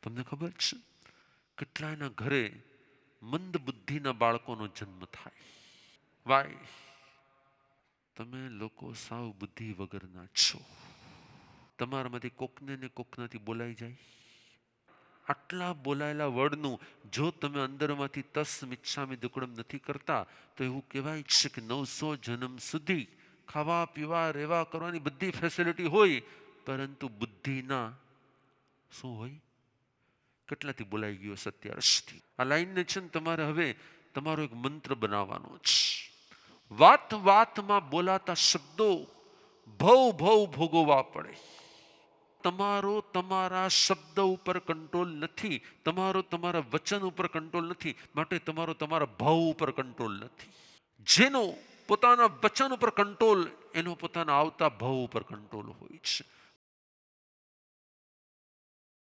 તમને ખબર છે કેટલાયના ઘરે મંદ બુદ્ધિના બાળકોનો જન્મ થાય? વાય? તમે લોકો સાવ બુદ્ધિ વગરના છો. તમારામાંથી કોકને ને કોકનાથી બોલાઈ જાય. આટલા બોલાયેલા વર્ડનું જો તમે અંદરમાંથી તસ મિચ્છામી દુક્કડમ નથી કરતા તો એવું કહેવાય છે કે 900 જન્મ સુધી ખાવા પીવા રહેવા કરવાની બધી ફેસિલિટી હોય, પરંતુ બુદ્ધિના શું હોય? કેટલાથી બોલાઈ ગયો સત્યારશથી? આ લાઈનને છે ને તમારે હવે તમારો એક મંત્ર બનાવવાનો છે. વાત વાતમાં બોલાતા શબ્દો ભવ ભોગવવા પડે. તમારો તમારા શબ્દ ઉપર કંટ્રોલ નથી, તમારો તમારા વચન ઉપર કંટ્રોલ નથી, માટે તમારો તમારા ભાવ ઉપર કંટ્રોલ નથી. જેનો પોતાના વચન ઉપર કંટ્રોલ, એનો પોતાના આવતા ભાવ ઉપર કંટ્રોલ હોય છે.